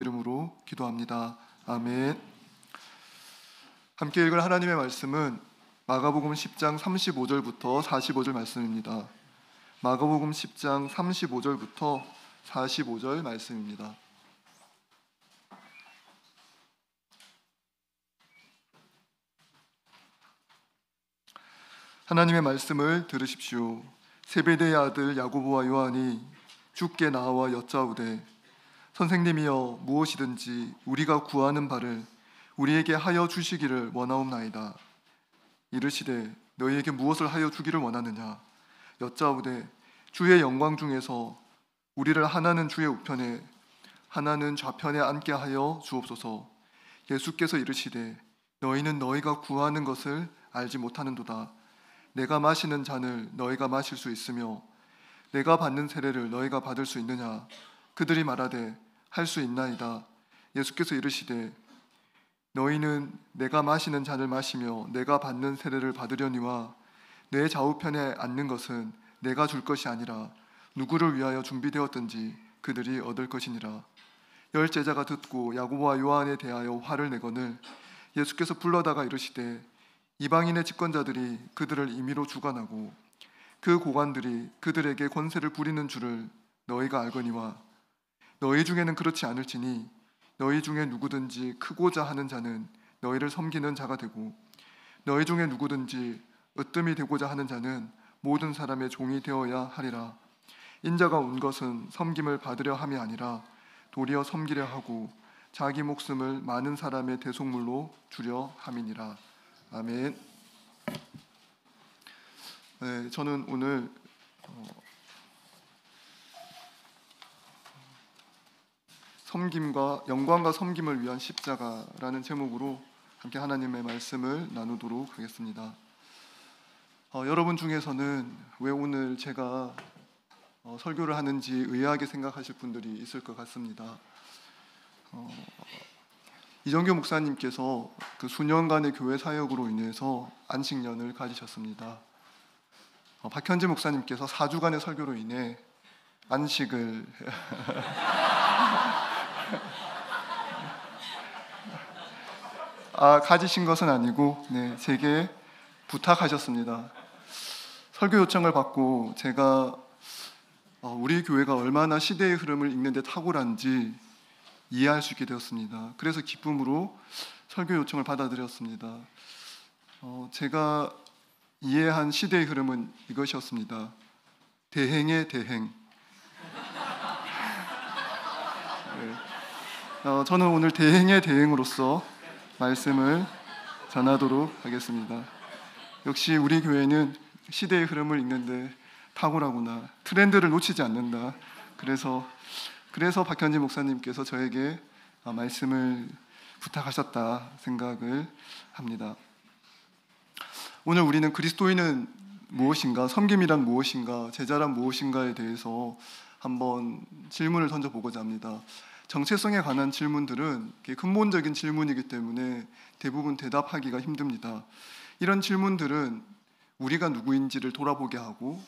이름으로 기도합니다. 아멘. 함께 읽을 하나님의 말씀은 마가복음 10장 35절부터 45절 말씀입니다. 마가복음 10장 35절부터 45절 말씀입니다. 하나님의 말씀을 들으십시오. 세베대의 아들 야고보와 요한이 주께 나와 여짜오되 선생님이여 무엇이든지 우리가 구하는 바를 우리에게 하여 주시기를 원하옵나이다. 이르시되 너희에게 무엇을 하여 주기를 원하느냐. 여짜오되 주의 영광 중에서 우리를 하나는 주의 우편에 하나는 좌편에 앉게 하여 주옵소서. 예수께서 이르시되 너희는 너희가 구하는 것을 알지 못하는도다. 내가 마시는 잔을 너희가 마실 수 있으며 내가 받는 세례를 너희가 받을 수 있느냐. 그들이 말하되 할 수 있나이다. 예수께서 이르시되 너희는 내가 마시는 잔을 마시며 내가 받는 세례를 받으려니와 내 좌우편에 앉는 것은 내가 줄 것이 아니라 누구를 위하여 준비되었든지 그들이 얻을 것이니라. 열 제자가 듣고 야고보와 요한에 대하여 화를 내거늘 예수께서 불러다가 이르시되 이방인의 집권자들이 그들을 임의로 주관하고 그 고관들이 그들에게 권세를 부리는 줄을 너희가 알거니와 너희 중에는 그렇지 않을지니 너희 중에 누구든지 크고자 하는 자는 너희를 섬기는 자가 되고 너희 중에 누구든지 으뜸이 되고자 하는 자는 모든 사람의 종이 되어야 하리라. 인자가 온 것은 섬김을 받으려 함이 아니라 도리어 섬기려 하고 자기 목숨을 많은 사람의 대속물로 주려 함이니라. 아멘. 네, 저는 오늘 섬김과 영광과 섬김을 위한 십자가라는 제목으로 함께 하나님의 말씀을 나누도록 하겠습니다. 여러분 중에서는 왜 오늘 제가 설교를 하는지 의아하게 생각하실 분들이 있을 것 같습니다. 이정교 목사님께서 그 수년간의 교회 사역으로 인해서 안식년을 가지셨습니다. 박현재 목사님께서 4주간의 설교로 인해 안식을 가지신 것은 아니고 제게 부탁하셨습니다. 설교 요청을 받고 제가 우리 교회가 얼마나 시대의 흐름을 읽는 데 탁월한지 이해할 수 있게 되었습니다. 그래서 기쁨으로 설교 요청을 받아들였습니다. 제가 이해한 시대의 흐름은 이것이었습니다. 대행의 대행. 저는 오늘 대행의 대행으로서 말씀을 전하도록 하겠습니다. 역시 우리 교회는 시대의 흐름을 읽는데 탁월하구나. 트렌드를 놓치지 않는다. 그래서 박현진 목사님께서 저에게 말씀을 부탁하셨다 생각을 합니다. 오늘 우리는 그리스도인은 무엇인가, 섬김이란 무엇인가, 제자란 무엇인가에 대해서 한번 질문을 던져보고자 합니다. 정체성에 관한 질문들은 근본적인 질문이기 때문에 대부분 대답하기가 힘듭니다. 이런 질문들은 우리가 누구인지를 돌아보게 하고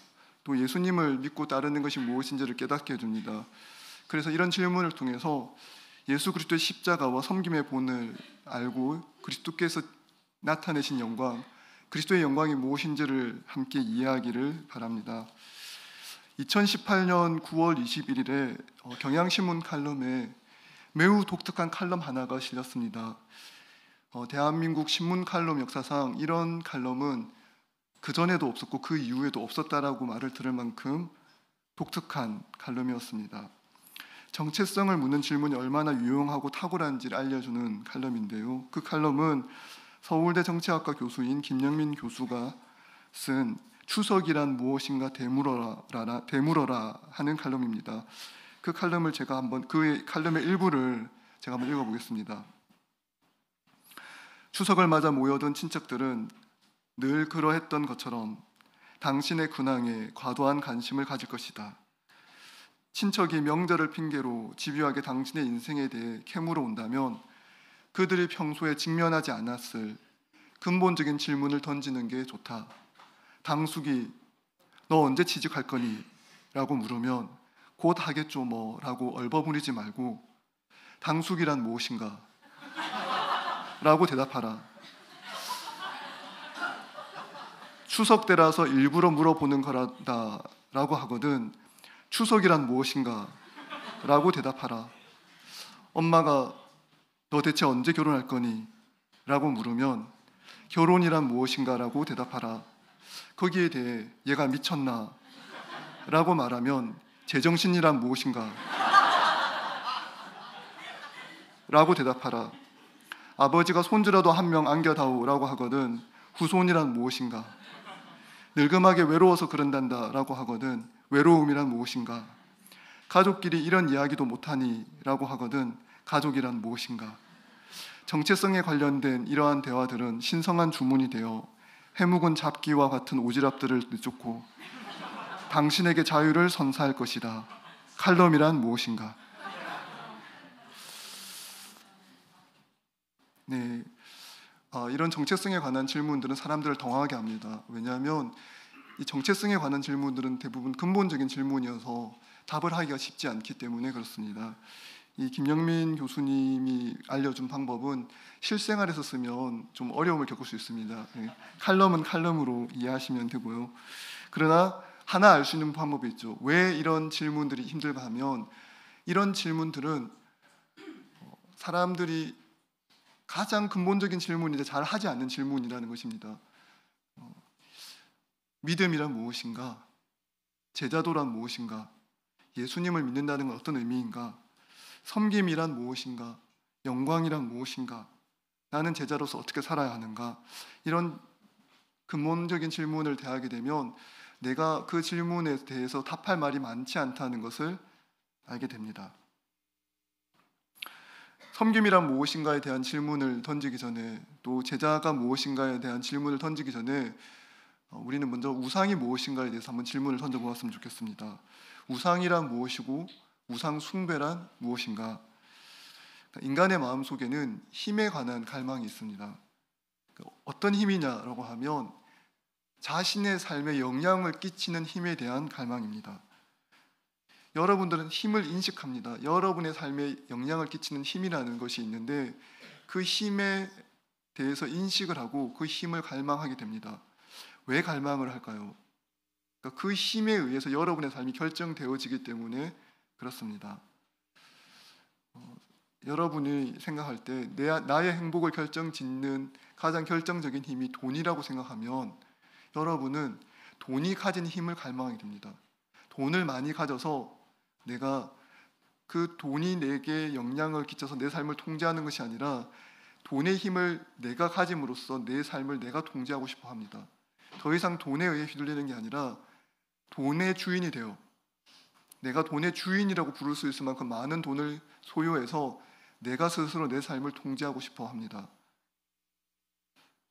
또 예수님을 믿고 따르는 것이 무엇인지를 깨닫게 해줍니다. 그래서 이런 질문을 통해서 예수 그리스도의 십자가와 섬김의 본을 알고 그리스도께서 나타내신 영광, 그리스도의 영광이 무엇인지를 함께 이해하기를 바랍니다. 2018년 9월 21일에 경향신문 칼럼에 매우 독특한 칼럼 하나가 실렸습니다. 대한민국 신문 칼럼 역사상 이런 칼럼은 그전에도 없었고 그 이후에도 없었다라고 말을 들을 만큼 독특한 칼럼이었습니다. 정체성을 묻는 질문이 얼마나 유용하고 탁월한지를 알려주는 칼럼인데요. 그 칼럼은 서울대 정치학과 교수인 김영민 교수가 쓴 추석이란 무엇인가 되물어라 하는 칼럼입니다. 그 칼럼을 그 칼럼의 일부를 제가 한번 읽어보겠습니다. 추석을 맞아 모여든 친척들은 늘 그러했던 것처럼 당신의 근황에 과도한 관심을 가질 것이다. 친척이 명절을 핑계로 집요하게 당신의 인생에 대해 캐물어 온다면 그들이 평소에 직면하지 않았을 근본적인 질문을 던지는 게 좋다. 당숙이 너 언제 취직할 거니? 라고 물으면 곧 하겠죠 뭐 라고 얼버무리지 말고 당숙이란 무엇인가? 라고 대답하라. 추석 때라서 일부러 물어보는 거라다 라고 하거든 추석이란 무엇인가? 라고 대답하라. 엄마가 너 대체 언제 결혼할 거니? 라고 물으면 결혼이란 무엇인가? 라고 대답하라. 거기에 대해 얘가 미쳤나? 라고 말하면 제정신이란 무엇인가? 라고 대답하라. 아버지가 손주라도 한 명 안겨다오 라고 하거든 후손이란 무엇인가? 늙음하게 외로워서 그런단다 라고 하거든 외로움이란 무엇인가? 가족끼리 이런 이야기도 못하니 라고 하거든 가족이란 무엇인가? 정체성에 관련된 이러한 대화들은 신성한 주문이 되어 해묵은 잡기와 같은 오지랖들을 내쫓고 당신에게 자유를 선사할 것이다. 칼럼이란 무엇인가? 네, 이런 정체성에 관한 질문들은 사람들을 당황하게 합니다. 왜냐하면 이 정체성에 관한 질문들은 대부분 근본적인 질문이어서 답을 하기가 쉽지 않기 때문에 그렇습니다. 이 김영민 교수님이 알려준 방법은 실생활에서 쓰면 좀 어려움을 겪을 수 있습니다. 칼럼은 칼럼으로 이해하시면 되고요. 그러나 하나 알 수 있는 방법이 있죠. 왜 이런 질문들이 힘들까 하면 이런 질문들은 사람들이 가장 근본적인 질문인데 잘 하지 않는 질문이라는 것입니다. 믿음이란 무엇인가? 제자도란 무엇인가? 예수님을 믿는다는 건 어떤 의미인가? 섬김이란 무엇인가? 영광이란 무엇인가? 나는 제자로서 어떻게 살아야 하는가? 이런 근본적인 질문을 대하게 되면 내가 그 질문에 대해서 답할 말이 많지 않다는 것을 알게 됩니다. 섬김이란 무엇인가에 대한 질문을 던지기 전에 또 제자가 무엇인가에 대한 질문을 던지기 전에 우리는 먼저 우상이 무엇인가에 대해서 한번 질문을 던져보았으면 좋겠습니다. 우상이란 무엇이고 우상 숭배란 무엇인가? 인간의 마음속에는 힘에 관한 갈망이 있습니다. 어떤 힘이냐라고 하면 자신의 삶에 영향을 끼치는 힘에 대한 갈망입니다. 여러분들은 힘을 인식합니다. 여러분의 삶에 영향을 끼치는 힘이라는 것이 있는데 그 힘에 대해서 인식을 하고 그 힘을 갈망하게 됩니다. 왜 갈망을 할까요? 그러니까 그 힘에 의해서 여러분의 삶이 결정되어지기 때문에 그렇습니다. 여러분이 생각할 때 나의 행복을 결정짓는 가장 결정적인 힘이 돈이라고 생각하면 여러분은 돈이 가진 힘을 갈망하게 됩니다. 돈을 많이 가져서 내가 그 돈이 내게 영향을 끼쳐서 내 삶을 통제하는 것이 아니라 돈의 힘을 내가 가짐으로써 내 삶을 내가 통제하고 싶어 합니다. 더 이상 돈에 의해 휘둘리는 게 아니라 돈의 주인이 되어 내가 돈의 주인이라고 부를 수 있을 만큼 많은 돈을 소유해서 내가 스스로 내 삶을 통제하고 싶어 합니다.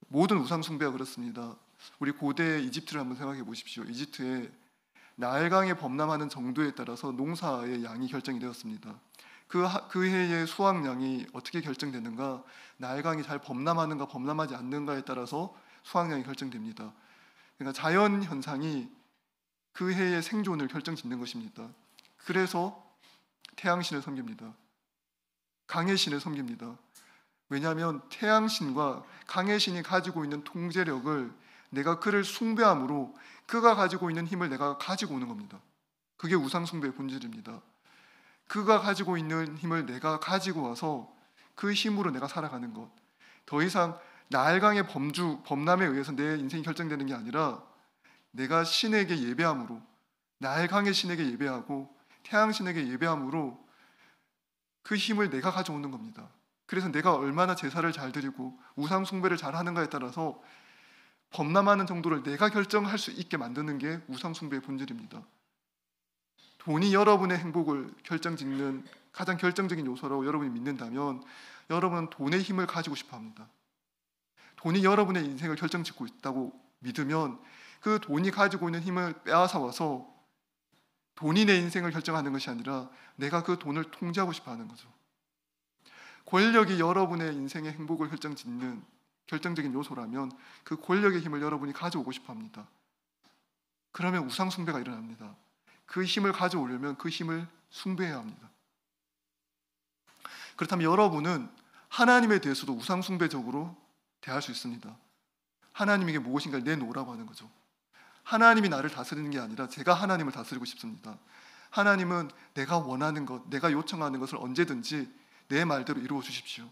모든 우상 숭배가 그렇습니다. 우리 고대 이집트를 한번 생각해 보십시오. 이집트에 나일강에 범람하는 정도에 따라서 농사의 양이 결정이 되었습니다. 그 해의 수확량이 어떻게 결정되는가? 나일강이 잘 범람하는가 범람하지 않는가에 따라서 수확량이 결정됩니다. 그러니까 자연 현상이 그 해의 생존을 결정짓는 것입니다. 그래서 태양신을 섬깁니다. 강의 신을 섬깁니다. 왜냐하면 태양신과 강의 신이 가지고 있는 통제력을 내가 그를 숭배함으로 그가 가지고 있는 힘을 내가 가지고 오는 겁니다. 그게 우상 숭배의 본질입니다. 그가 가지고 있는 힘을 내가 가지고 와서 그 힘으로 내가 살아가는 것. 더 이상 나일강의 범람에 의해서 내 인생이 결정되는 게 아니라 내가 신에게 예배함으로 나일강의 신에게 예배하고 태양신에게 예배함으로 그 힘을 내가 가져오는 겁니다. 그래서 내가 얼마나 제사를 잘 드리고 우상 숭배를 잘 하는가에 따라서 범람하는 정도를 내가 결정할 수 있게 만드는 게 우상 숭배의 본질입니다. 돈이 여러분의 행복을 결정짓는 가장 결정적인 요소라고 여러분이 믿는다면 여러분은 돈의 힘을 가지고 싶어 합니다. 돈이 여러분의 인생을 결정짓고 있다고 믿으면 그 돈이 가지고 있는 힘을 빼앗아 와서 돈이 내 인생을 결정하는 것이 아니라 내가 그 돈을 통제하고 싶어 하는 거죠. 권력이 여러분의 인생의 행복을 결정짓는 결정적인 요소라면 그 권력의 힘을 여러분이 가져오고 싶어 합니다. 그러면 우상 숭배가 일어납니다. 그 힘을 가져오려면 그 힘을 숭배해야 합니다. 그렇다면 여러분은 하나님에 대해서도 우상숭배적으로 대할 수 있습니다. 하나님에게 무엇인가를 내놓으라고 하는 거죠. 하나님이 나를 다스리는 게 아니라 제가 하나님을 다스리고 싶습니다. 하나님은 내가 원하는 것, 내가 요청하는 것을 언제든지 내 말대로 이루어 주십시오.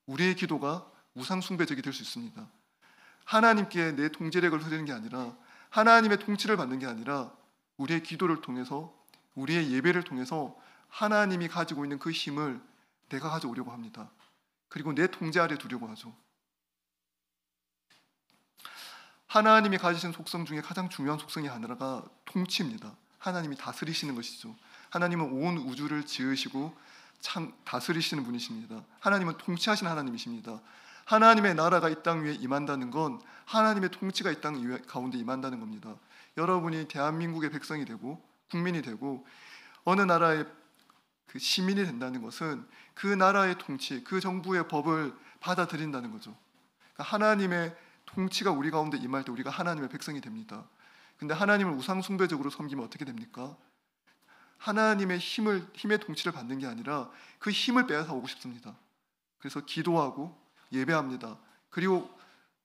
우리의 기도가 우상숭배적이 될 수 있습니다. 하나님께 내 통제력을 흐리는 게 아니라, 하나님의 통치를 받는 게 아니라, 우리의 기도를 통해서, 우리의 예배를 통해서 하나님이 가지고 있는 그 힘을 내가 가져오려고 합니다. 그리고 내 통제 아래 두려고 하죠. 하나님이 가지신 속성 중에 가장 중요한 속성이 하나가 통치입니다. 하나님이 다스리시는 것이죠. 하나님은 온 우주를 지으시고 다스리시는 분이십니다. 하나님은 통치하시는 하나님이십니다. 하나님의 나라가 이 땅 위에 임한다는 건 하나님의 통치가 이 땅 가운데 임한다는 겁니다. 여러분이 대한민국의 백성이 되고 국민이 되고 어느 나라의 그 시민이 된다는 것은 그 나라의 통치, 그 정부의 법을 받아들인다는 거죠. 그러니까 하나님의 통치가 우리 가운데 임할 때 우리가 하나님의 백성이 됩니다. 근데 하나님을 우상숭배적으로 섬기면 어떻게 됩니까? 하나님의 힘의 통치를 받는 게 아니라 그 힘을 빼앗아 오고 싶습니다. 그래서 기도하고 예배합니다. 그리고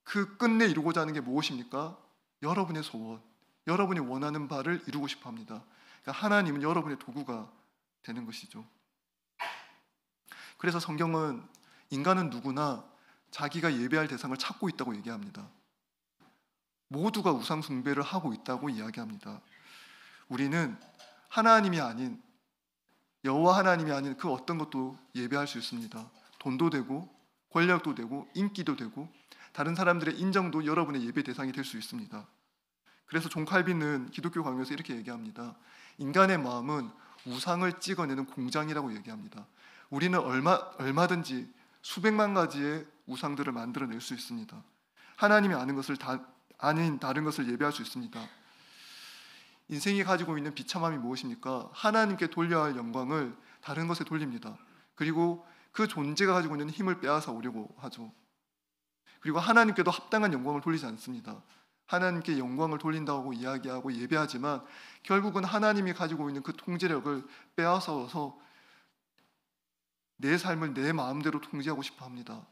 그 끝내 이루고자 하는 게 무엇입니까? 여러분의 소원, 여러분이 원하는 바를 이루고 싶어 합니다. 그러니까 하나님은 여러분의 도구가 되는 것이죠. 그래서 성경은 인간은 누구나 자기가 예배할 대상을 찾고 있다고 얘기합니다. 모두가 우상 숭배를 하고 있다고 이야기합니다. 우리는 하나님이 아닌, 여호와 하나님이 아닌 그 어떤 것도 예배할 수 있습니다. 돈도 되고 권력도 되고 인기도 되고 다른 사람들의 인정도 여러분의 예배 대상이 될 수 있습니다. 그래서 존 칼빈은 기독교 강요에서 이렇게 얘기합니다. 인간의 마음은 우상을 찍어내는 공장이라고 얘기합니다. 우리는 얼마든지 수백만 가지의 우상들을 만들어낼 수 있습니다. 하나님이 아는 것을 아닌 다른 것을 예배할 수 있습니다. 인생이 가지고 있는 비참함이 무엇입니까? 하나님께 돌려야 할 영광을 다른 것에 돌립니다. 그리고 그 존재가 가지고 있는 힘을 빼앗아 오려고 하죠. 그리고 하나님께도 합당한 영광을 돌리지 않습니다. 하나님께 영광을 돌린다고 이야기하고 예배하지만 결국은 하나님이 가지고 있는 그 통제력을 빼앗아서 내 삶을 내 마음대로 통제하고 싶어 합니다.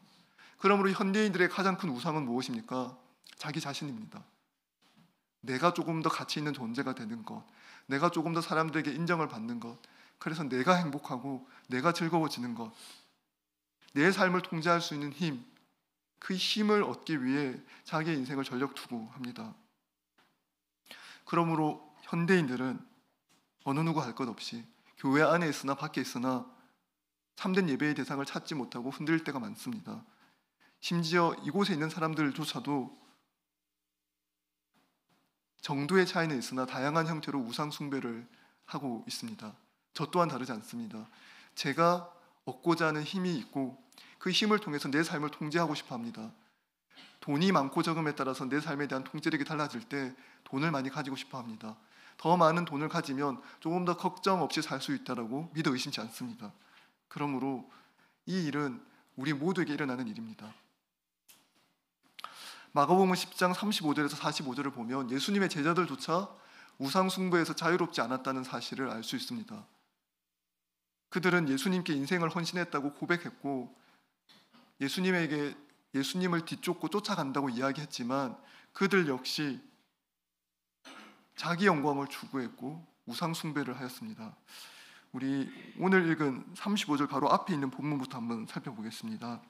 그러므로 현대인들의 가장 큰 우상은 무엇입니까? 자기 자신입니다. 내가 조금 더 가치 있는 존재가 되는 것, 내가 조금 더 사람들에게 인정을 받는 것, 그래서 내가 행복하고 내가 즐거워지는 것, 내 삶을 통제할 수 있는 힘, 그 힘을 얻기 위해 자기의 인생을 전력 투구합니다. 그러므로 현대인들은 어느 누구 할 것 없이 교회 안에 있으나 밖에 있으나 참된 예배의 대상을 찾지 못하고 흔들릴 때가 많습니다. 심지어 이곳에 있는 사람들조차도 정도의 차이는 있으나 다양한 형태로 우상 숭배를 하고 있습니다. 저 또한 다르지 않습니다. 제가 얻고자 하는 힘이 있고 그 힘을 통해서 내 삶을 통제하고 싶어 합니다. 돈이 많고 적음에 따라서 내 삶에 대한 통제력이 달라질 때 돈을 많이 가지고 싶어 합니다. 더 많은 돈을 가지면 조금 더 걱정 없이 살 수 있다라고 믿어 의심치 않습니다. 그러므로 이 일은 우리 모두에게 일어나는 일입니다. 마가복음 10장 35절에서 45절을 보면 예수님의 제자들조차 우상 숭배에서 자유롭지 않았다는 사실을 알 수 있습니다. 그들은 예수님께 인생을 헌신했다고 고백했고 예수님을 뒤쫓고 쫓아간다고 이야기했지만 그들 역시 자기 영광을 추구했고 우상 숭배를 하였습니다. 우리 오늘 읽은 35절 바로 앞에 있는 본문부터 한번 살펴보겠습니다.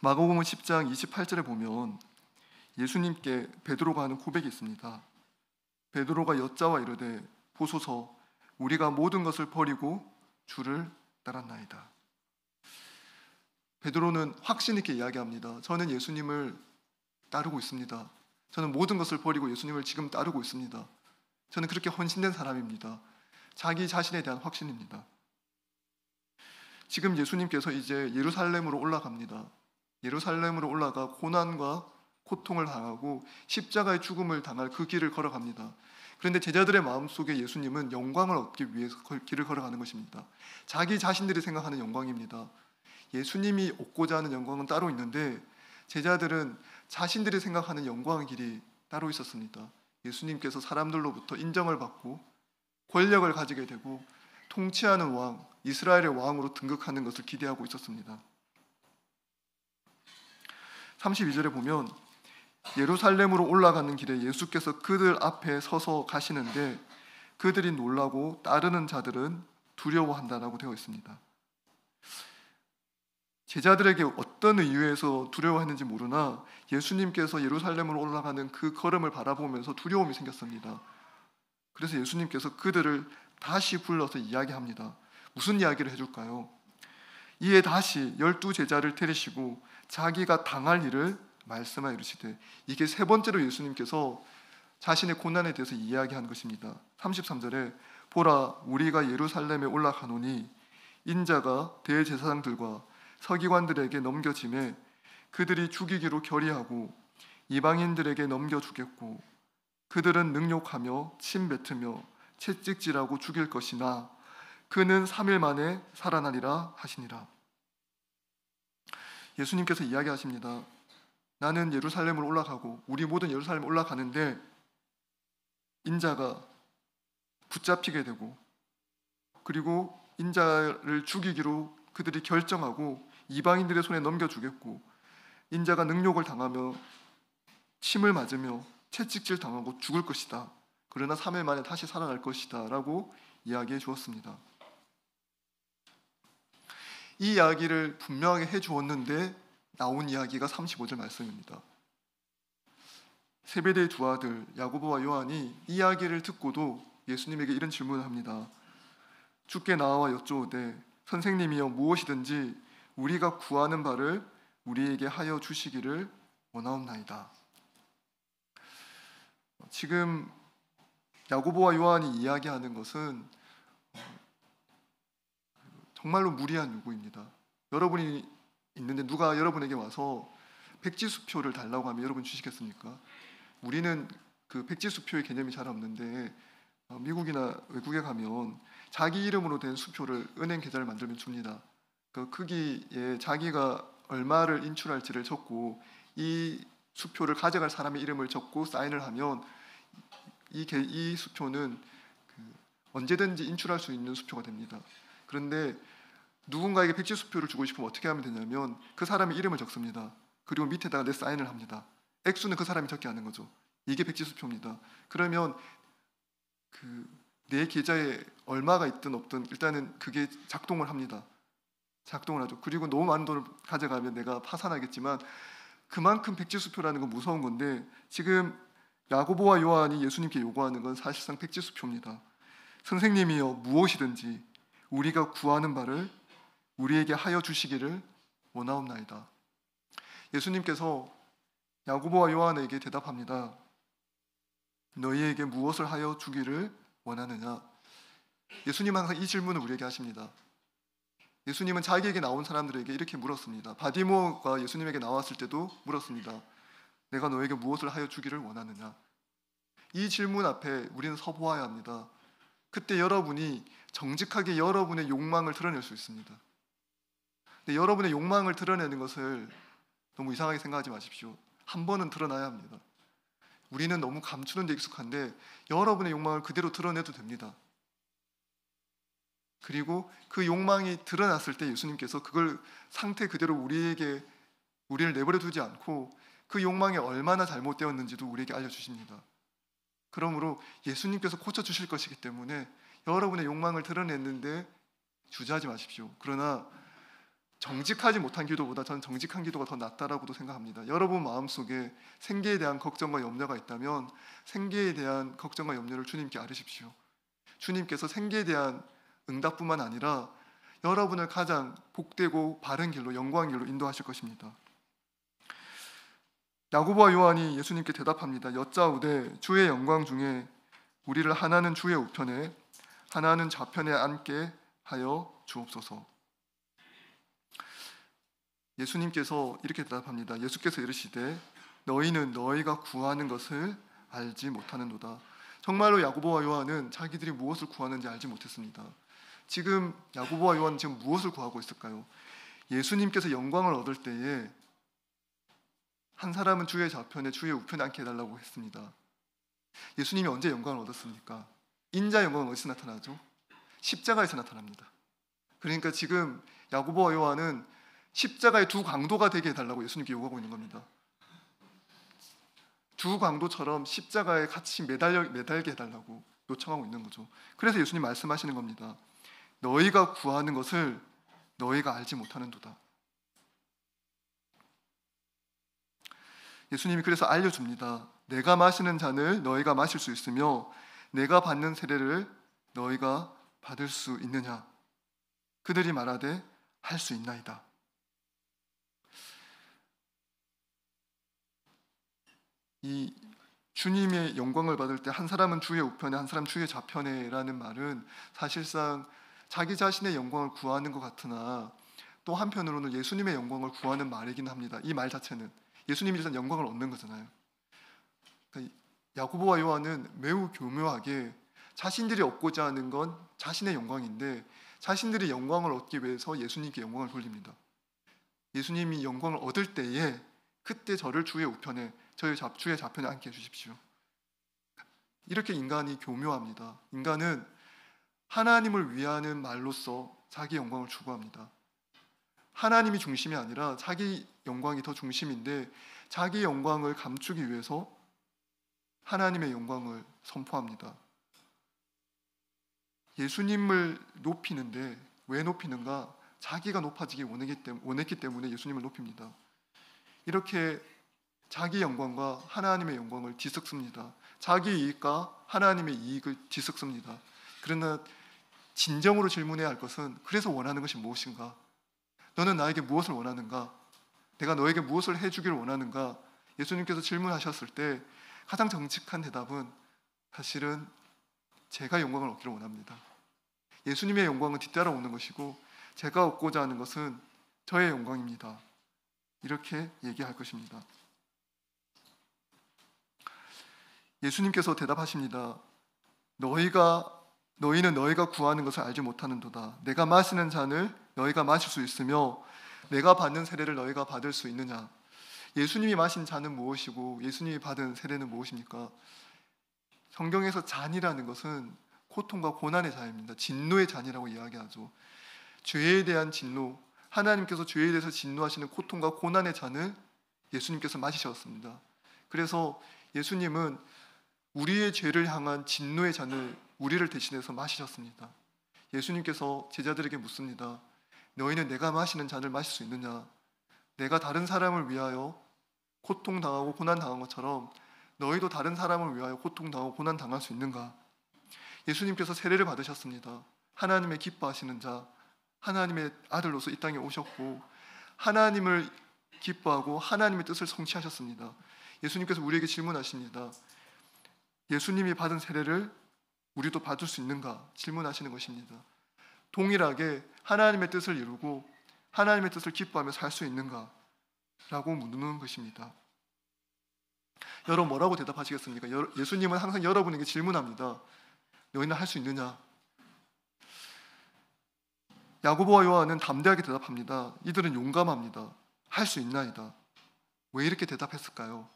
마가복음 10장 28절에 보면 예수님께 베드로가 하는 고백이 있습니다. 베드로가 여짜와 이르되 보소서 우리가 모든 것을 버리고 주를 따랐나이다. 베드로는 확신 있게 이야기합니다. 저는 예수님을 따르고 있습니다. 저는 모든 것을 버리고 예수님을 지금 따르고 있습니다. 저는 그렇게 헌신된 사람입니다. 자기 자신에 대한 확신입니다. 지금 예수님께서 이제 예루살렘으로 올라갑니다. 예루살렘으로 올라가 고난과 고통을 당하고 십자가의 죽음을 당할 그 길을 걸어갑니다. 그런데 제자들의 마음속에 예수님은 영광을 얻기 위해서 길을 걸어가는 것입니다. 자기 자신들이 생각하는 영광입니다. 예수님이 얻고자 하는 영광은 따로 있는데 제자들은 자신들이 생각하는 영광의 길이 따로 있었습니다. 예수님께서 사람들로부터 인정을 받고 권력을 가지게 되고 통치하는 왕, 이스라엘의 왕으로 등극하는 것을 기대하고 있었습니다. 32절에 보면 예루살렘으로 올라가는 길에 예수께서 그들 앞에 서서 가시는데 그들이 놀라고 따르는 자들은 두려워한다라고 되어 있습니다. 제자들에게 어떤 이유에서 두려워했는지 모르나 예수님께서 예루살렘으로 올라가는 그 걸음을 바라보면서 두려움이 생겼습니다. 그래서 예수님께서 그들을 다시 불러서 이야기합니다. 무슨 이야기를 해줄까요? 이에 다시 12제자를 데리시고 자기가 당할 일을 말씀하여 이르시되, 이게 세 번째로 예수님께서 자신의 고난에 대해서 이야기한 것입니다. 33절에 보라, 우리가 예루살렘에 올라가노니 인자가 대제사장들과 서기관들에게 넘겨짐에 그들이 죽이기로 결의하고 이방인들에게 넘겨주겠고 그들은 능욕하며 침뱉으며 채찍질하고 죽일 것이나 그는 3일 만에 살아나리라 하시니라. 예수님께서 이야기하십니다. 나는 예루살렘을 올라가고 우리 모든 예루살렘 올라가는데 인자가 붙잡히게 되고 그리고 인자를 죽이기로 그들이 결정하고 이방인들의 손에 넘겨주겠고 인자가 능욕을 당하며 침을 맞으며 채찍질 당하고 죽을 것이다. 그러나 3일 만에 다시 살아날 것이다 라고 이야기해 주었습니다. 이 이야기를 분명하게 해 주었는데 나온 이야기가 35절 말씀입니다. 세베대의 두 아들 야고보와 요한이 이 이야기를 듣고도 예수님에게 이런 질문을 합니다. 주께 나와 여쭈오되 선생님이여 무엇이든지 우리가 구하는 바를 우리에게 하여 주시기를 원하옵나이다. 지금 야고보와 요한이 이야기하는 것은 정말로 무리한 요구입니다. 여러분이 있는데 누가 여러분에게 와서 백지수표를 달라고 하면 여러분 주시겠습니까? 우리는 그 백지수표의 개념이 잘 없는데 미국이나 외국에 가면 자기 이름으로 된 수표를 은행 계좌를 만들면 줍니다. 그 크기에 자기가 얼마를 인출할지를 적고 이 수표를 가져갈 사람의 이름을 적고 사인을 하면 이 수표는 언제든지 인출할 수 있는 수표가 됩니다. 그런데 누군가에게 백지수표를 주고 싶으면 어떻게 하면 되냐면 그 사람의 이름을 적습니다. 그리고 밑에다가 내 사인을 합니다. 액수는 그 사람이 적게 하는 거죠. 이게 백지수표입니다. 그러면 내 계좌에 얼마가 있든 없든 일단은 그게 작동을 합니다. 작동을 하죠. 그리고 너무 많은 돈을 가져가면 내가 파산하겠지만 그만큼 백지수표라는 건 무서운 건데 지금 야고보와 요한이 예수님께 요구하는 건 사실상 백지수표입니다. 선생님이여 무엇이든지 우리가 구하는 바를 우리에게 하여 주시기를 원하옵나이다. 예수님께서 야고보와 요한에게 대답합니다. 너희에게 무엇을 하여 주기를 원하느냐? 예수님은 항상 이 질문을 우리에게 하십니다. 예수님은 자기에게 나온 사람들에게 이렇게 물었습니다. 바디모가 예수님에게 나왔을 때도 물었습니다. 내가 너에게 무엇을 하여 주기를 원하느냐? 이 질문 앞에 우리는 서보아야 합니다. 그때 여러분이 정직하게 여러분의 욕망을 드러낼 수 있습니다. 근데 여러분의 욕망을 드러내는 것을 너무 이상하게 생각하지 마십시오. 한 번은 드러나야 합니다. 우리는 너무 감추는 데 익숙한데 여러분의 욕망을 그대로 드러내도 됩니다. 그리고 그 욕망이 드러났을 때 예수님께서 그걸 상태 그대로 우리를 내버려 두지 않고 그 욕망이 얼마나 잘못되었는지도 우리에게 알려주십니다. 그러므로 예수님께서 고쳐주실 것이기 때문에 여러분의 욕망을 드러냈는데 주저하지 마십시오. 그러나 정직하지 못한 기도보다 저는 정직한 기도가 더 낫다라고도 생각합니다. 여러분 마음속에 생계에 대한 걱정과 염려가 있다면 생계에 대한 걱정과 염려를 주님께 아뢰십시오. 주님께서 생계에 대한 응답뿐만 아니라 여러분을 가장 복되고 바른 길로 영광의 길로 인도하실 것입니다. 야고보와 요한이 예수님께 대답합니다. 여짜오되 주의 영광 중에 우리를 하나는 주의 우편에 하나는 좌편에 앉게 하여 주옵소서. 예수님께서 이렇게 대답합니다. 예수께서 이르시되 너희는 너희가 구하는 것을 알지 못하는도다. 정말로 야고보와 요한은 자기들이 무엇을 구하는지 알지 못했습니다. 지금 야고보와 요한은 지금 무엇을 구하고 있을까요? 예수님께서 영광을 얻을 때에 한 사람은 주의 좌편에 주의 우편에 앉게 해달라고 했습니다. 예수님이 언제 영광을 얻었습니까? 인자 영광은 어디서 나타나죠? 십자가에서 나타납니다. 그러니까 지금 야고보와 요한은 십자가의 두 강도가 되게 해달라고 예수님께 요구하고 있는 겁니다. 두 강도처럼 십자가에 같이 매달게 해달라고 요청하고 있는 거죠. 그래서 예수님 말씀하시는 겁니다. 너희가 구하는 것을 너희가 알지 못하는도다. 예수님이 그래서 알려줍니다. 내가 마시는 잔을 너희가 마실 수 있으며 내가 받는 세례를 너희가 받을 수 있느냐? 그들이 말하되 할 수 있나이다. 이 주님의 영광을 받을 때 한 사람은 주의 우편에 한 사람 주의 좌편에라는 말은 사실상 자기 자신의 영광을 구하는 것 같으나 또 한편으로는 예수님의 영광을 구하는 말이긴 합니다. 이 말 자체는 예수님이 일단 영광을 얻는 거잖아요. 그러니까 야고보와 요한은 매우 교묘하게 자신들이 얻고자 하는 건 자신의 영광인데 자신들이 영광을 얻기 위해서 예수님께 영광을 돌립니다. 예수님이 영광을 얻을 때에 그때 저를 주의 우편에 저의 주의 좌편에 앉게 해주십시오. 이렇게 인간이 교묘합니다. 인간은 하나님을 위하는 말로써 자기 영광을 추구합니다. 하나님이 중심이 아니라 자기 영광이 더 중심인데 자기 영광을 감추기 위해서 하나님의 영광을 선포합니다. 예수님을 높이는데 왜 높이는가? 자기가 높아지기 원했기 때문에 예수님을 높입니다. 이렇게 자기 영광과 하나님의 영광을 뒤섞습니다. 자기 이익과 하나님의 이익을 뒤섞습니다. 그러나 진정으로 질문해야 할 것은 그래서 원하는 것이 무엇인가? 너는 나에게 무엇을 원하는가? 내가 너에게 무엇을 해주기를 원하는가? 예수님께서 질문하셨을 때 가장 정직한 대답은 사실은 제가 영광을 얻기를 원합니다. 예수님의 영광은 뒤따라오는 것이고 제가 얻고자 하는 것은 저의 영광입니다. 이렇게 얘기할 것입니다. 예수님께서 대답하십니다. 너희는 너희가 구하는 것을 알지 못하는도다. 내가 마시는 잔을 너희가 마실 수 있으며 내가 받는 세례를 너희가 받을 수 있느냐? 예수님이 마신 잔은 무엇이고 예수님이 받은 세례는 무엇입니까? 성경에서 잔이라는 것은 고통과 고난의 잔입니다. 진노의 잔이라고 이야기하죠. 죄에 대한 진노, 하나님께서 죄에 대해서 진노하시는 고통과 고난의 잔을 예수님께서 마시셨습니다. 그래서 예수님은 우리의 죄를 향한 진노의 잔을 우리를 대신해서 마시셨습니다. 예수님께서 제자들에게 묻습니다. 너희는 내가 마시는 잔을 마실 수 있느냐? 내가 다른 사람을 위하여 고통당하고 고난당한 것처럼 너희도 다른 사람을 위하여 고통당하고 고난당할 수 있는가? 예수님께서 세례를 받으셨습니다. 하나님의 기뻐하시는 자, 하나님의 아들로서 이 땅에 오셨고 하나님을 기뻐하고 하나님의 뜻을 성취하셨습니다. 예수님께서 우리에게 질문하십니다. 예수님이 받은 세례를 우리도 받을 수 있는가? 질문하시는 것입니다. 동일하게 하나님의 뜻을 이루고 하나님의 뜻을 기뻐하며 살 수 있는가? 라고 묻는 것입니다. 여러분 뭐라고 대답하시겠습니까? 예수님은 항상 여러분에게 질문합니다. 너희는 할 수 있느냐? 야고보와 요한은 담대하게 대답합니다. 이들은 용감합니다. 할 수 있나이다. 왜 이렇게 대답했을까요?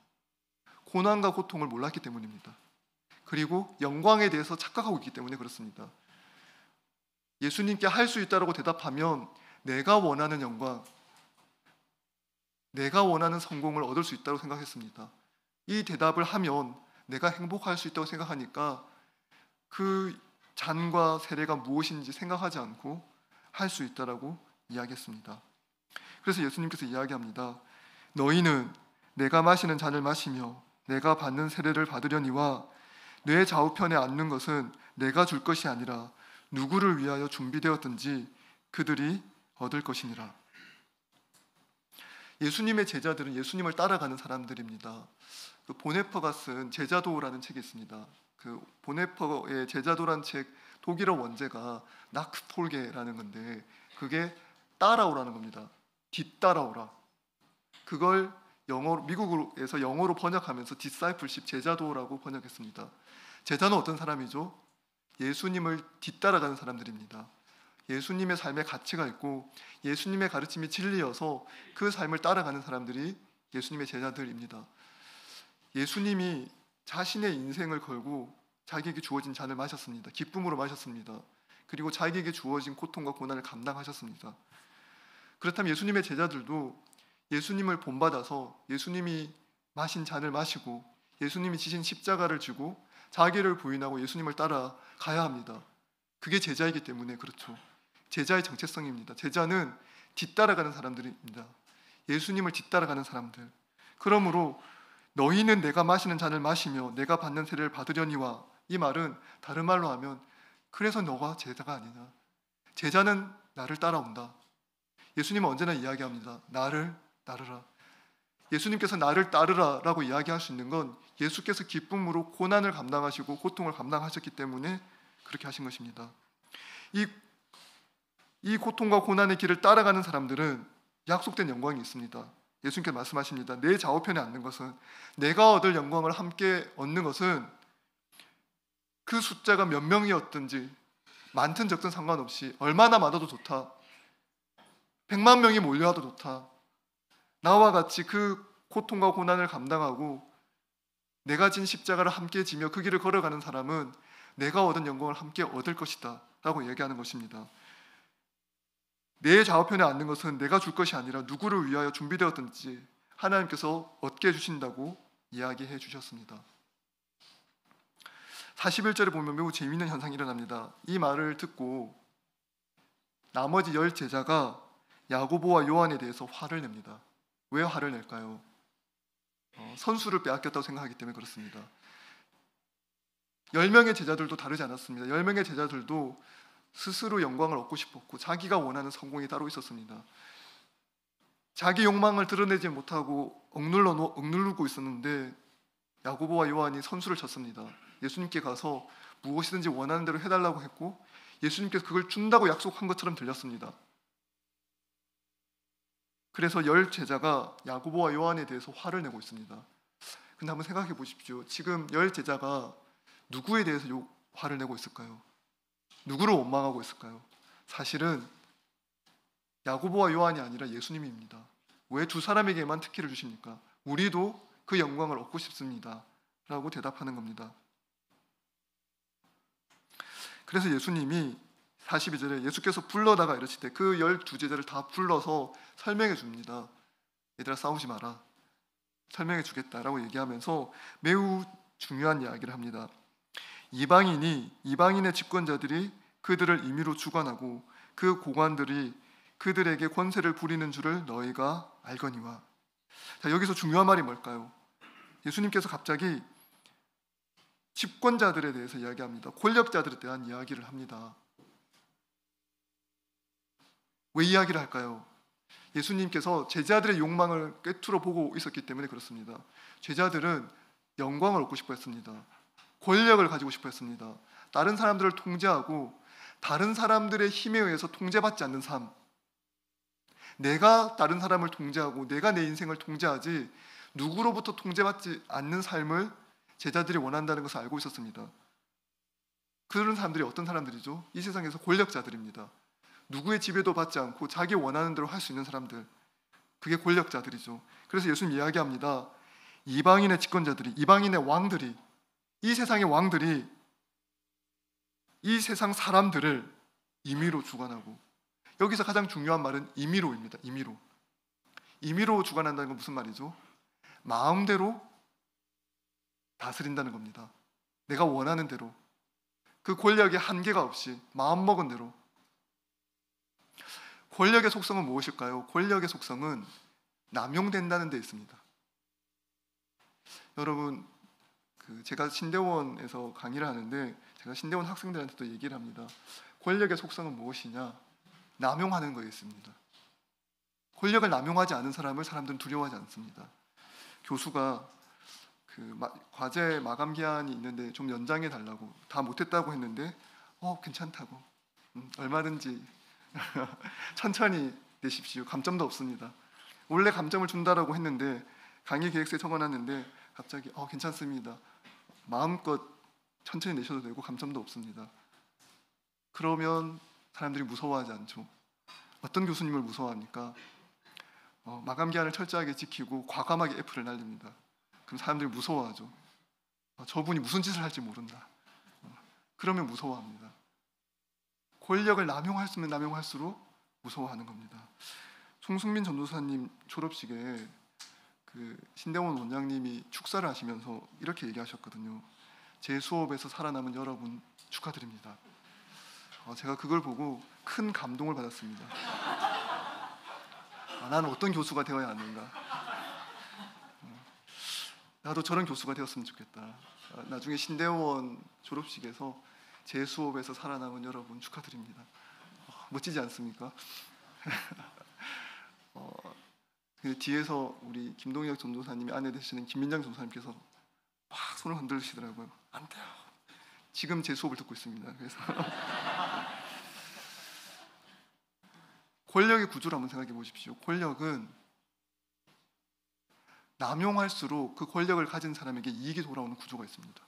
고난과 고통을 몰랐기 때문입니다. 그리고 영광에 대해서 착각하고 있기 때문에 그렇습니다. 예수님께 할 수 있다라고 대답하면 내가 원하는 영광, 내가 원하는 성공을 얻을 수 있다고 생각했습니다. 이 대답을 하면 내가 행복할 수 있다고 생각하니까 그 잔과 세례가 무엇인지 생각하지 않고 할 수 있다라고 이야기했습니다. 그래서 예수님께서 이야기합니다. 너희는 내가 마시는 잔을 마시며 내가 받는 세례를 받으려니와 내 좌우편에 앉는 것은 내가 줄 것이 아니라 누구를 위하여 준비되었든지 그들이 얻을 것이니라. 예수님의 제자들은 예수님을 따라가는 사람들입니다. 그 보네퍼가 쓴 제자도라는 책이 있습니다. 그 보네퍼의 제자도라는 책 독일어 원제가 나크폴게라는 건데 그게 따라오라는 겁니다. 뒤따라오라. 그걸 미국에서 영어로 번역하면서 discipleship, 제자도라고 번역했습니다. 제자는 어떤 사람이죠? 예수님을 뒤따라가는 사람들입니다. 예수님의 삶에 가치가 있고 예수님의 가르침이 진리여서 그 삶을 따라가는 사람들이 예수님의 제자들입니다. 예수님이 자신의 인생을 걸고 자기에게 주어진 잔을 마셨습니다. 기쁨으로 마셨습니다. 그리고 자기에게 주어진 고통과 고난을 감당하셨습니다. 그렇다면 예수님의 제자들도 예수님을 본받아서 예수님이 마신 잔을 마시고 예수님이 지신 십자가를 지고 자기를 부인하고 예수님을 따라가야 합니다. 그게 제자이기 때문에 그렇죠. 제자의 정체성입니다. 제자는 뒤따라가는 사람들입니다. 예수님을 뒤따라가는 사람들. 그러므로 너희는 내가 마시는 잔을 마시며 내가 받는 세례를 받으려니와, 이 말은 다른 말로 하면 그래서 너가 제자가 아니냐. 제자는 나를 따라온다. 예수님은 언제나 이야기합니다. 나를 따르라. 예수님께서 나를 따르라라고 이야기할 수 있는 건 예수께서 기쁨으로 고난을 감당하시고 고통을 감당하셨기 때문에 그렇게 하신 것입니다. 이 고통과 고난의 길을 따라가는 사람들은 약속된 영광이 있습니다. 예수님께서 말씀하십니다. 내 좌우편에 앉는 것은, 내가 얻을 영광을 함께 얻는 것은 그 숫자가 몇 명이었든지 많든 적든 상관없이 얼마나 많아도 좋다. 100만 명이 몰려와도 좋다. 나와 같이 그 고통과 고난을 감당하고 내가 진 십자가를 함께 지며 그 길을 걸어가는 사람은 내가 얻은 영광을 함께 얻을 것이다 라고 얘기하는 것입니다. 내 좌우편에 앉는 것은 내가 줄 것이 아니라 누구를 위하여 준비되었든지 하나님께서 얻게 해주신다고 이야기해 주셨습니다. 41절에 보면 매우 재미있는 현상이 일어납니다. 이 말을 듣고 나머지 10 제자가 야고보와 요한에 대해서 화를 냅니다. 왜 화를 낼까요? 선수를 빼앗겼다고 생각하기 때문에 그렇습니다. 10명의 제자들도 다르지 않았습니다. 10명의 제자들도 스스로 영광을 얻고 싶었고 자기가 원하는 성공이 따로 있었습니다. 자기 욕망을 드러내지 못하고 억누르고 있었는데 야고보와 요한이 선수를 쳤습니다. 예수님께 가서 무엇이든지 원하는 대로 해달라고 했고 예수님께서 그걸 준다고 약속한 것처럼 들렸습니다. 그래서 10 제자가 야고보와 요한에 대해서 화를 내고 있습니다. 근데 한번 생각해 보십시오. 지금 10 제자가 누구에 대해서 화를 내고 있을까요? 누구를 원망하고 있을까요? 사실은 야고보와 요한이 아니라 예수님입니다. 왜 두 사람에게만 특혜를 주십니까? 우리도 그 영광을 얻고 싶습니다 라고 대답하는 겁니다. 그래서 예수님이 42절에 예수께서 불러다가 이러시되 그 12 제자를 다 불러서 설명해 줍니다. 얘들아 싸우지 마라. 설명해 주겠다라고 얘기하면서 매우 중요한 이야기를 합니다. 이방인의 집권자들이 그들을 임의로 주관하고 그 고관들이 그들에게 권세를 부리는 줄을 너희가 알거니와. 자, 여기서 중요한 말이 뭘까요? 예수님께서 갑자기 집권자들에 대해서 이야기합니다. 권력자들에 대한 이야기를 합니다. 왜 이야기를 할까요? 예수님께서 제자들의 욕망을 꿰뚫어 보고 있었기 때문에 그렇습니다. 제자들은 영광을 얻고 싶어 했습니다. 권력을 가지고 싶어 했습니다. 다른 사람들을 통제하고 다른 사람들의 힘에 의해서 통제받지 않는 삶. 내가 다른 사람을 통제하고 내가 내 인생을 통제하지 누구로부터 통제받지 않는 삶을 제자들이 원한다는 것을 알고 있었습니다. 그런 사람들이 어떤 사람들이죠? 이 세상에서 권력자들입니다. 누구의 지배도 받지 않고 자기 원하는 대로 할 수 있는 사람들, 그게 권력자들이죠. 그래서 예수님 이야기합니다. 이방인의 집권자들이, 이방인의 왕들이, 이 세상의 왕들이 이 세상 사람들을 임의로 주관하고, 여기서 가장 중요한 말은 임의로입니다. 임의로 주관한다는 건 무슨 말이죠? 마음대로 다스린다는 겁니다. 내가 원하는 대로, 그 권력의 한계가 없이 마음먹은 대로. 권력의 속성은 무엇일까요? 권력의 속성은 남용된다는 데 있습니다. 여러분, 제가 신대원에서 강의를 하는데 제가 신대원 학생들한테도 얘기를 합니다. 권력의 속성은 무엇이냐? 남용하는 거에 있습니다. 권력을 남용하지 않은 사람을 사람들은 두려워하지 않습니다. 교수가 과제 마감 기한이 있는데 좀 연장해 달라고, 다 못했다고 했는데 괜찮다고, 얼마든지 천천히 내십시오. 감점도 없습니다. 원래 감점을 준다라고 했는데 강의 계획서에 적어놨는데 갑자기 괜찮습니다. 마음껏 천천히 내셔도 되고 감점도 없습니다. 그러면 사람들이 무서워하지 않죠. 어떤 교수님을 무서워합니까? 마감 기한을 철저하게 지키고 과감하게 F를 날립니다. 그럼 사람들이 무서워하죠. 저분이 무슨 짓을 할지 모른다. 그러면 무서워합니다. 권력을 남용했으면 남용할수록 무서워하는 겁니다. 송승민 전도사님 졸업식에 그 신대원 원장님이 축사를 하시면서 이렇게 얘기하셨거든요. 제 수업에서 살아남은 여러분 축하드립니다. 제가 그걸 보고 큰 감동을 받았습니다. 나는 어떤 교수가 되어야 하는가? 나도 저런 교수가 되었으면 좋겠다. 나중에 신대원 졸업식에서 제 수업에서 살아남은 여러분 축하드립니다. 멋지지 않습니까? 그 뒤에서 우리 김동혁 전도사님이 아내 되시는 김민장 전도사님께서 막 손을 흔들시더라고요. 안 돼요. 지금 제 수업을 듣고 있습니다. 그래서 권력의 구조를 한번 생각해 보십시오. 권력은 남용할수록 그 권력을 가진 사람에게 이익이 돌아오는 구조가 있습니다.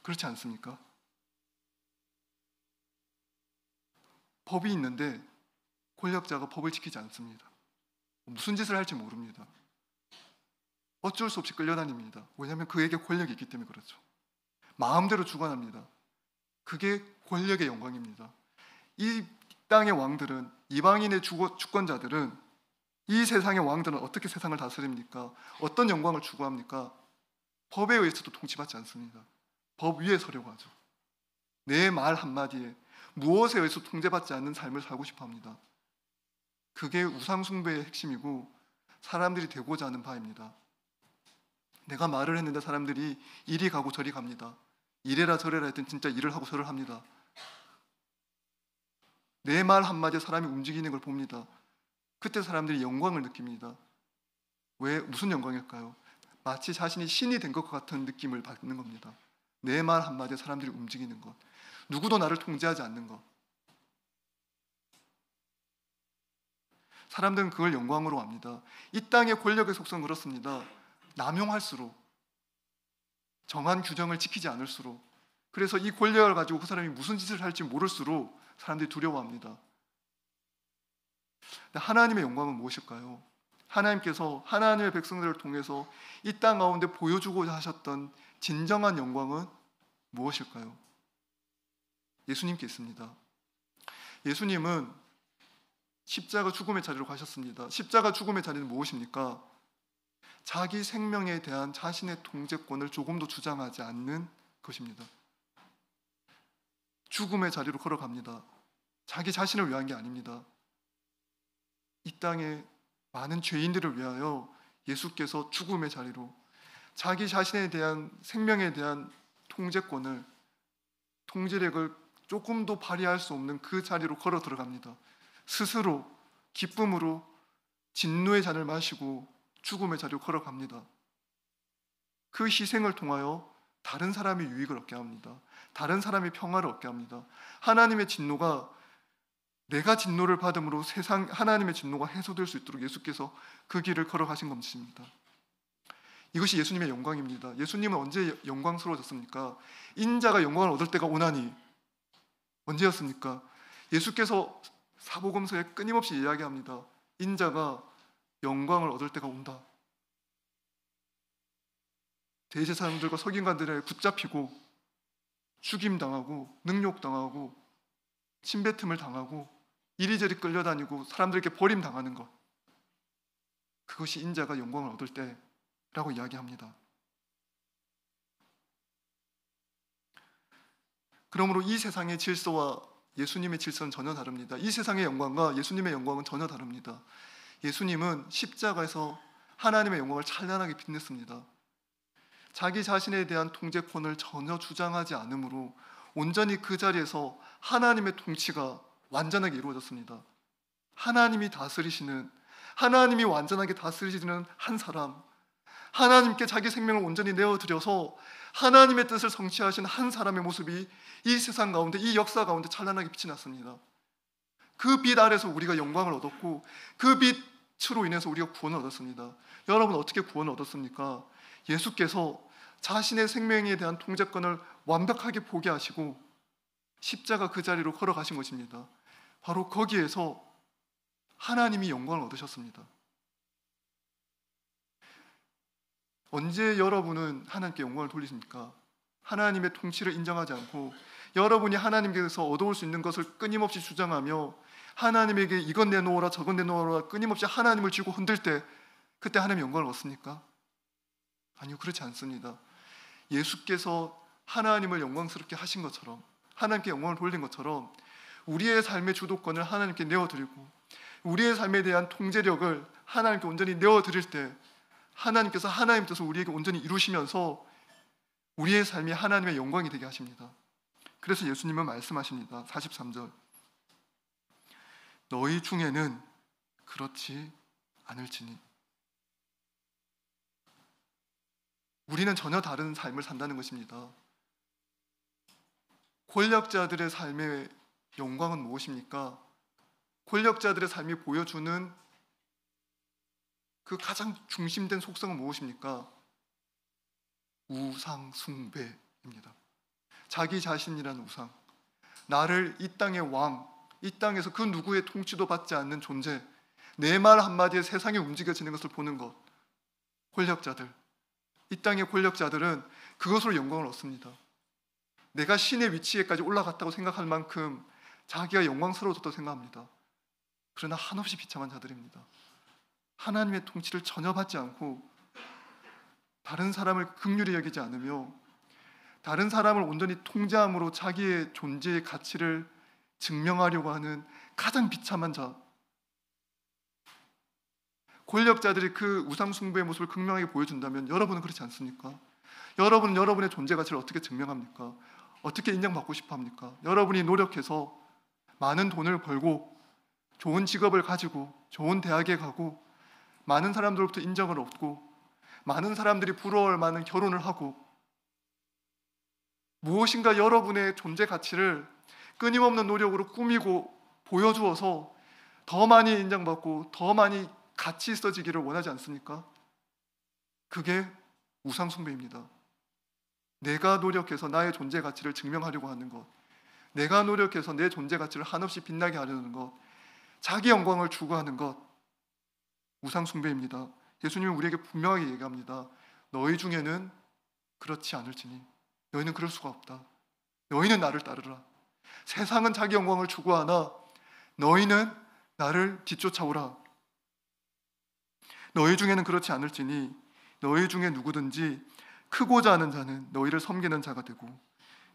그렇지 않습니까? 법이 있는데 권력자가 법을 지키지 않습니다. 무슨 짓을 할지 모릅니다. 어쩔 수 없이 끌려다닙니다. 왜냐하면 그에게 권력이 있기 때문에 그렇죠. 마음대로 주관합니다. 그게 권력의 영광입니다. 이 땅의 왕들은, 이방인의 주권자들은, 이 세상의 왕들은 어떻게 세상을 다스립니까? 어떤 영광을 추구합니까? 법에 의해서도 통치받지 않습니다. 법 위에 서려고 하죠. 내 말 한마디에 무엇에 의해서 통제받지 않는 삶을 살고 싶어 합니다. 그게 우상숭배의 핵심이고 사람들이 되고자 하는 바입니다. 내가 말을 했는데 사람들이 이리 가고 저리 갑니다. 이래라 저래라 했더니 진짜 일을 하고 저를 합니다. 내 말 한마디에 사람이 움직이는 걸 봅니다. 그때 사람들이 영광을 느낍니다. 왜? 무슨 영광일까요? 마치 자신이 신이 된 것 같은 느낌을 받는 겁니다. 내 말 한마디에 사람들이 움직이는 것, 누구도 나를 통제하지 않는 것. 사람들은 그걸 영광으로 압니다. 이 땅의 권력의 속성은 그렇습니다. 남용할수록, 정한 규정을 지키지 않을수록, 그래서 이 권력을 가지고 그 사람이 무슨 짓을 할지 모를수록 사람들이 두려워합니다. 하나님의 영광은 무엇일까요? 하나님께서 하나님의 백성들을 통해서 이 땅 가운데 보여주고자 하셨던 진정한 영광은 무엇일까요? 예수님께 있습니다. 예수님은 십자가 죽음의 자리로 가셨습니다. 십자가 죽음의 자리는 무엇입니까? 자기 생명에 대한 자신의 통제권을 조금도 주장하지 않는 것입니다. 죽음의 자리로 걸어갑니다. 자기 자신을 위한 게 아닙니다. 이 땅의 많은 죄인들을 위하여 예수께서 죽음의 자리로 자기 자신에 대한 생명에 대한 통제권을, 통제력을 조금도 발휘할 수 없는 그 자리로 걸어 들어갑니다. 스스로 기쁨으로 진노의 잔을 마시고 죽음의 자리로 걸어갑니다. 그 희생을 통하여 다른 사람이 유익을 얻게 합니다. 다른 사람이 평화를 얻게 합니다. 하나님의 진노가, 내가 진노를 받음으로 하나님의 진노가 해소될 수 있도록 예수께서 그 길을 걸어가신 것입니다. 이것이 예수님의 영광입니다. 예수님은 언제 영광스러워졌습니까? 인자가 영광을 얻을 때가 오나니. 언제였습니까? 예수께서 사복음서에 끊임없이 이야기합니다. 인자가 영광을 얻을 때가 온다. 대제사장들과 서기관들에 붙잡히고 죽임당하고 능욕당하고 침뱉음을 당하고 이리저리 끌려다니고 사람들에게 버림당하는 것, 그것이 인자가 영광을 얻을 때라고 이야기합니다. 그러므로 이 세상의 질서와 예수님의 질서는 전혀 다릅니다. 이 세상의 영광과 예수님의 영광은 전혀 다릅니다. 예수님은 십자가에서 하나님의 영광을 찬란하게 빛냈습니다. 자기 자신에 대한 통제권을 전혀 주장하지 않으므로 온전히 그 자리에서 하나님의 통치가 완전하게 이루어졌습니다. 하나님이 다스리시는, 하나님이 완전하게 다스리시는 한 사람, 하나님께 자기 생명을 온전히 내어드려서 하나님의 뜻을 성취하신 한 사람의 모습이 이 세상 가운데, 이 역사 가운데 찬란하게 빛이 났습니다. 그 빛 아래서 우리가 영광을 얻었고 그 빛으로 인해서 우리가 구원을 얻었습니다. 여러분, 어떻게 구원을 얻었습니까? 예수께서 자신의 생명에 대한 통제권을 완벽하게 포기하시고 십자가 그 자리로 걸어가신 것입니다. 바로 거기에서 하나님이 영광을 얻으셨습니다. 언제 여러분은 하나님께 영광을 돌리십니까? 하나님의 통치를 인정하지 않고 여러분이 하나님께서 얻어올 수 있는 것을 끊임없이 주장하며 하나님에게 이건 내놓으라 저건 내놓으라 끊임없이 하나님을 쥐고 흔들 때 그때 하나님 영광을 얻습니까? 아니요, 그렇지 않습니다. 예수께서 하나님을 영광스럽게 하신 것처럼, 하나님께 영광을 돌린 것처럼 우리의 삶의 주도권을 하나님께 내어드리고 우리의 삶에 대한 통제력을 하나님께 온전히 내어드릴 때 하나님께서 하나님 뜻을 우리에게 온전히 이루시면서 우리의 삶이 하나님의 영광이 되게 하십니다. 그래서 예수님은 말씀하십니다. 43절, 너희 중에는 그렇지 않을지니. 우리는 전혀 다른 삶을 산다는 것입니다. 권력자들의 삶의 영광은 무엇입니까? 권력자들의 삶이 보여주는 그 가장 중심된 속성은 무엇입니까? 우상 숭배입니다. 자기 자신이라는 우상, 나를 이 땅의 왕, 이 땅에서 그 누구의 통치도 받지 않는 존재, 내 말 한마디에 세상이 움직여지는 것을 보는 것. 권력자들, 이 땅의 권력자들은 그것으로 영광을 얻습니다. 내가 신의 위치에까지 올라갔다고 생각할 만큼 자기가 영광스러워졌다고 생각합니다. 그러나 한없이 비참한 자들입니다. 하나님의 통치를 전혀 받지 않고 다른 사람을 긍휼히 여기지 않으며 다른 사람을 온전히 통제함으로 자기의 존재의 가치를 증명하려고 하는 가장 비참한 자. 권력자들이 그 우상 숭배의 모습을 극명하게 보여준다면 여러분은 그렇지 않습니까? 여러분은 여러분의 존재 가치를 어떻게 증명합니까? 어떻게 인정받고 싶어 합니까? 여러분이 노력해서 많은 돈을 벌고 좋은 직업을 가지고 좋은 대학에 가고 많은 사람들로부터 인정을 얻고 많은 사람들이 부러워할 만한 결혼을 하고 무엇인가 여러분의 존재 가치를 끊임없는 노력으로 꾸미고 보여주어서 더 많이 인정받고 더 많이 가치 있어지기를 원하지 않습니까? 그게 우상 숭배입니다. 내가 노력해서 나의 존재 가치를 증명하려고 하는 것, 내가 노력해서 내 존재 가치를 한없이 빛나게 하려는 것, 자기 영광을 추구하는 것, 우상 숭배입니다. 예수님은 우리에게 분명하게 얘기합니다. 너희 중에는 그렇지 않을지니. 너희는 그럴 수가 없다. 너희는 나를 따르라. 세상은 자기 영광을 추구하나 너희는 나를 뒤쫓아오라. 너희 중에는 그렇지 않을지니 너희 중에 누구든지 크고자 하는 자는 너희를 섬기는 자가 되고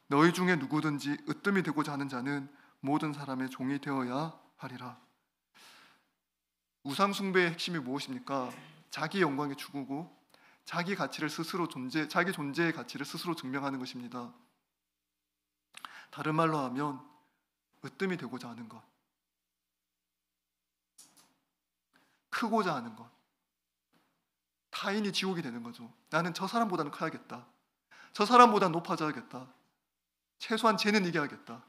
너희 중에 누구든지 으뜸이 되고자 하는 자는 모든 사람의 종이 되어야 하리라. 우상 숭배의 핵심이 무엇입니까? 자기 영광에 추구고 자기 가치를 스스로 자기 존재의 가치를 스스로 증명하는 것입니다. 다른 말로 하면 으뜸이 되고자 하는 것, 크고자 하는 것, 타인이 지옥이 되는 거죠. 나는 저 사람보다는 커야겠다. 저 사람보다 높아져야겠다. 최소한 쟤는 이겨야겠다.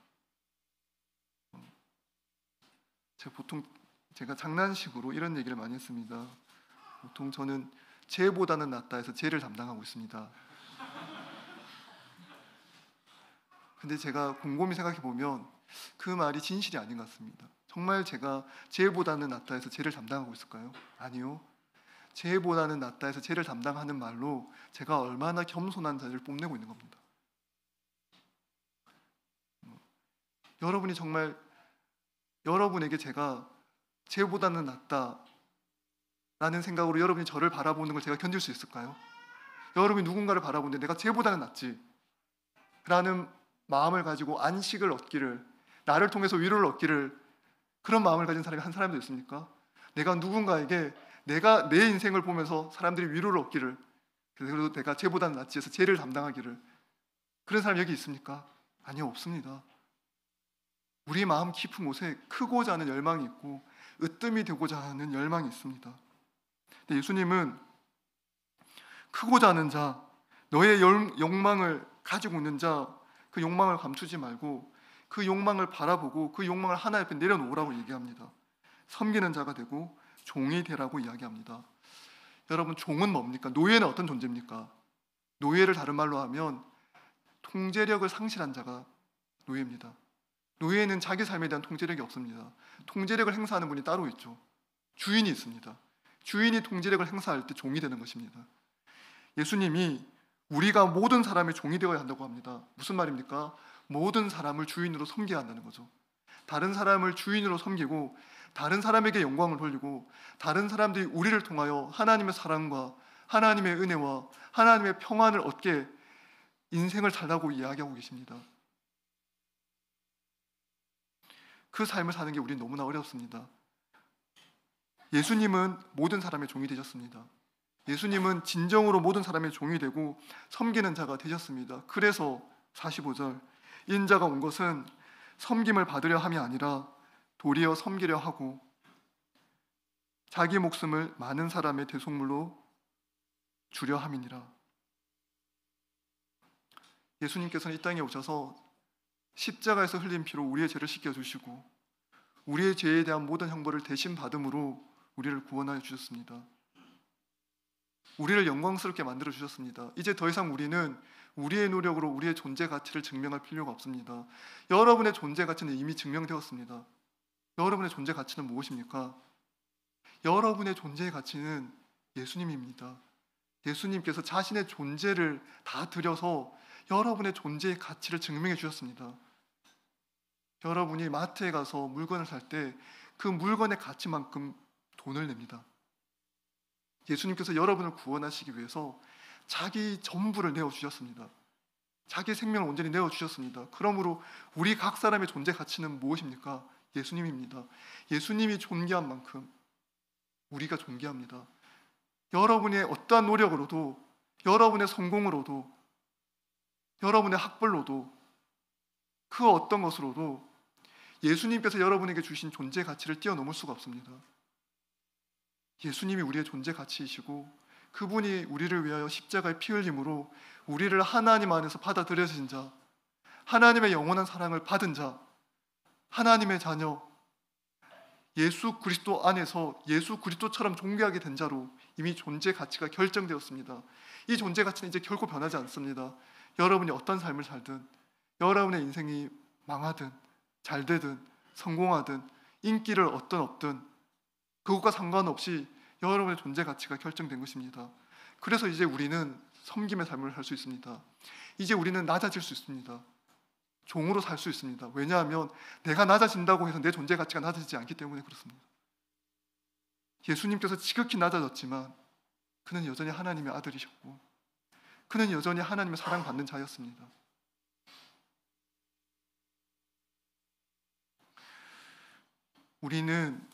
제가 장난식으로 이런 얘기를 많이 했습니다. 보통 저는 쟤보다는 낫다 해서 쟤를 담당하고 있습니다. 근데 제가 곰곰이 생각해 보면 그 말이 진실이 아닌 것 같습니다. 정말 제가 쟤보다는 낫다 해서 쟤를 담당하고 있을까요? 아니요. 쟤보다는 낫다 해서 쟤를 담당하는 말로 제가 얼마나 겸손한 자를 뽐내고 있는 겁니다. 여러분이 정말 여러분에게 제가 쟤보다는 낫다 라는 생각으로 여러분이 저를 바라보는 걸 제가 견딜 수 있을까요? 여러분이 누군가를 바라보는데 내가 쟤보다는 낫지 라는 마음을 가지고 안식을 얻기를, 나를 통해서 위로를 얻기를, 그런 마음을 가진 사람이 한 사람도 있습니까? 내가 누군가에게 내가 내 인생을 보면서 사람들이 위로를 얻기를, 그래서 내가 쟤보다는 낫지 해서 쟤를 담당하기를, 그런 사람 여기 있습니까? 아니요, 없습니다. 우리 마음 깊은 곳에 크고자 하는 열망이 있고 으뜸이 되고자 하는 열망이 있습니다. 근데 예수님은 크고자 하는 자, 너의 욕망을 가지고 있는 자, 그 욕망을 감추지 말고 그 욕망을 바라보고 그 욕망을 하나 옆에 내려놓으라고 얘기합니다. 섬기는 자가 되고 종이 되라고 이야기합니다. 여러분, 종은 뭡니까? 노예는 어떤 존재입니까? 노예를 다른 말로 하면 통제력을 상실한 자가 노예입니다. 노예는 자기 삶에 대한 통제력이 없습니다. 통제력을 행사하는 분이 따로 있죠. 주인이 있습니다. 주인이 통제력을 행사할 때 종이 되는 것입니다. 예수님이 우리가 모든 사람의 종이 되어야 한다고 합니다. 무슨 말입니까? 모든 사람을 주인으로 섬겨야 한다는 거죠. 다른 사람을 주인으로 섬기고 다른 사람에게 영광을 돌리고 다른 사람들이 우리를 통하여 하나님의 사랑과 하나님의 은혜와 하나님의 평안을 얻게 인생을 살라고 이야기하고 계십니다. 그 삶을 사는 게 우리는 너무나 어렵습니다. 예수님은 모든 사람의 종이 되셨습니다. 예수님은 진정으로 모든 사람의 종이 되고 섬기는 자가 되셨습니다. 그래서 45절, 인자가 온 것은 섬김을 받으려 함이 아니라 도리어 섬기려 하고 자기 목숨을 많은 사람의 대속물로 주려 함이니라. 예수님께서는 이 땅에 오셔서 십자가에서 흘린 피로 우리의 죄를 씻겨주시고 우리의 죄에 대한 모든 형벌을 대신 받음으로 우리를 구원하여 주셨습니다. 우리를 영광스럽게 만들어 주셨습니다. 이제 더 이상 우리는 우리의 노력으로 우리의 존재 가치를 증명할 필요가 없습니다. 여러분의 존재 가치는 이미 증명되었습니다. 여러분의 존재 가치는 무엇입니까? 여러분의 존재의 가치는 예수님입니다. 예수님께서 자신의 존재를 다 들여서 여러분의 존재의 가치를 증명해 주셨습니다. 여러분이 마트에 가서 물건을 살 때 그 물건의 가치만큼 돈을 냅니다. 예수님께서 여러분을 구원하시기 위해서 자기 전부를 내어주셨습니다. 자기 생명을 온전히 내어주셨습니다. 그러므로 우리 각 사람의 존재 가치는 무엇입니까? 예수님입니다. 예수님이 존귀한 만큼 우리가 존귀합니다. 여러분의 어떠한 노력으로도, 여러분의 성공으로도, 여러분의 학벌로도, 그 어떤 것으로도 예수님께서 여러분에게 주신 존재 가치를 뛰어넘을 수가 없습니다. 예수님이 우리의 존재 가치이시고 그분이 우리를 위하여 십자가의 피 흘림으로 우리를 하나님 안에서 받아들여진 자, 하나님의 영원한 사랑을 받은 자, 하나님의 자녀, 예수 그리스도 안에서 예수 그리스도처럼 존귀하게 된 자로 이미 존재 가치가 결정되었습니다. 이 존재 가치는 이제 결코 변하지 않습니다. 여러분이 어떤 삶을 살든, 여러분의 인생이 망하든 잘 되든 성공하든 인기를 얻든 없든 그것과 상관없이 여러분의 존재 가치가 결정된 것입니다. 그래서 이제 우리는 섬김의 삶을 할 수 있습니다. 이제 우리는 낮아질 수 있습니다. 종으로 살 수 있습니다. 왜냐하면 내가 낮아진다고 해서 내 존재 가치가 낮아지지 않기 때문에 그렇습니다. 예수님께서 지극히 낮아졌지만 그는 여전히 하나님의 아들이셨고 그는 여전히 하나님의 사랑받는 자였습니다. 우리는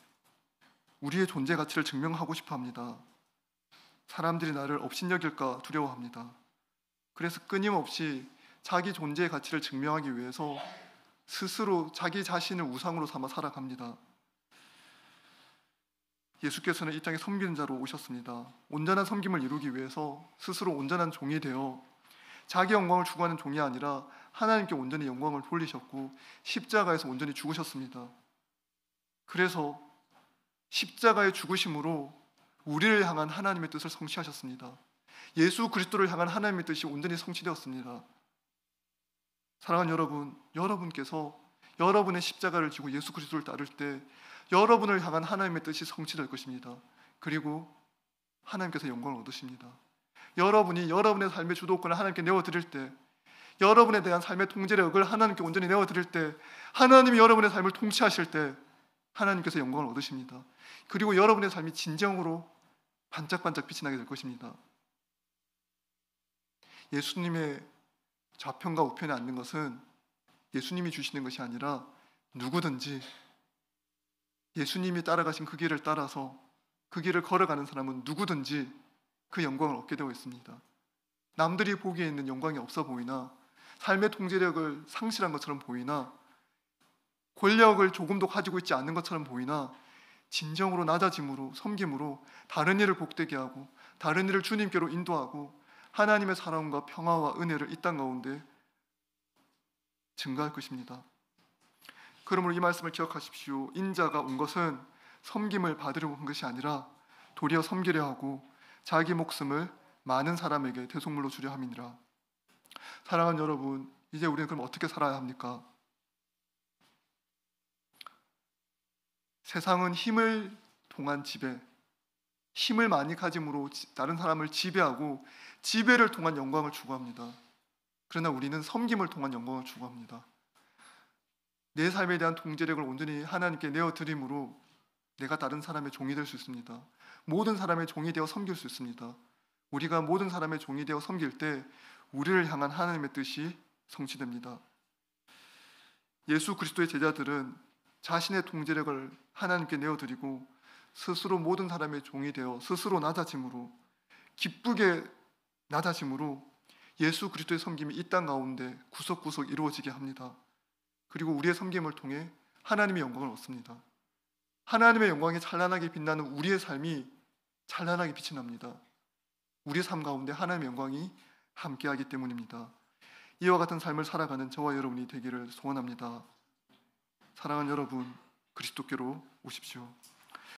우리의 존재 가치를 증명하고 싶어 합니다. 사람들이 나를 업신여길까 두려워합니다. 그래서 끊임없이 자기 존재의 가치를 증명하기 위해서 스스로 자기 자신을 우상으로 삼아 살아갑니다. 예수께서는 이 땅에 섬기는 자로 오셨습니다. 온전한 섬김을 이루기 위해서 스스로 온전한 종이 되어 자기 영광을 추구하는 종이 아니라 하나님께 온전히 영광을 돌리셨고 십자가에서 온전히 죽으셨습니다. 그래서 십자가의 죽으심으로 우리를 향한 하나님의 뜻을 성취하셨습니다. 예수 그리스도를 향한 하나님의 뜻이 온전히 성취되었습니다. 사랑하는 여러분, 여러분께서 여러분의 십자가를 지고 예수 그리스도를 따를 때 여러분을 향한 하나님의 뜻이 성취될 것입니다. 그리고 하나님께서 영광을 얻으십니다. 여러분이 여러분의 삶의 주도권을 하나님께 내어드릴 때, 여러분에 대한 삶의 통제력을 하나님께 온전히 내어드릴 때, 하나님이 여러분의 삶을 통치하실 때 하나님께서 영광을 얻으십니다. 그리고 여러분의 삶이 진정으로 반짝반짝 빛이 나게 될 것입니다. 예수님의 좌편과 우편에 앉는 것은 예수님이 주시는 것이 아니라 누구든지 예수님이 따라가신 그 길을 따라서 그 길을 걸어가는 사람은 누구든지 그 영광을 얻게 되어 있습니다. 남들이 보기에 있는 영광이 없어 보이나 삶의 통제력을 상실한 것처럼 보이나 권력을 조금도 가지고 있지 않는 것처럼 보이나 진정으로 낮아짐으로 섬김으로 다른 이를 복되게 하고 다른 이를 주님께로 인도하고 하나님의 사랑과 평화와 은혜를 이 땅 가운데 증가할 것입니다. 그러므로 이 말씀을 기억하십시오. 인자가 온 것은 섬김을 받으려고 한 것이 아니라 도리어 섬기려 하고 자기 목숨을 많은 사람에게 대속물로 주려 함이니라. 사랑하는 여러분, 이제 우리는 그럼 어떻게 살아야 합니까? 세상은 힘을 통한 지배, 힘을 많이 가짐으로 다른 사람을 지배하고 지배를 통한 영광을 추구합니다. 그러나 우리는 섬김을 통한 영광을 추구합니다. 내 삶에 대한 통제력을 온전히 하나님께 내어드림으로 내가 다른 사람의 종이 될 수 있습니다. 모든 사람의 종이 되어 섬길 수 있습니다. 우리가 모든 사람의 종이 되어 섬길 때 우리를 향한 하나님의 뜻이 성취됩니다. 예수 그리스도의 제자들은 자신의 통제력을 하나님께 내어드리고 스스로 모든 사람의 종이 되어 스스로 낮아짐으로, 기쁘게 낮아짐으로 예수 그리스도의 섬김이 이 땅 가운데 구석구석 이루어지게 합니다. 그리고 우리의 섬김을 통해 하나님의 영광을 얻습니다. 하나님의 영광이 찬란하게 빛나는 우리의 삶이 찬란하게 빛이 납니다. 우리의 삶 가운데 하나님의 영광이 함께하기 때문입니다. 이와 같은 삶을 살아가는 저와 여러분이 되기를 소원합니다. 사랑하는 여러분, 그리스도께로 오십시오.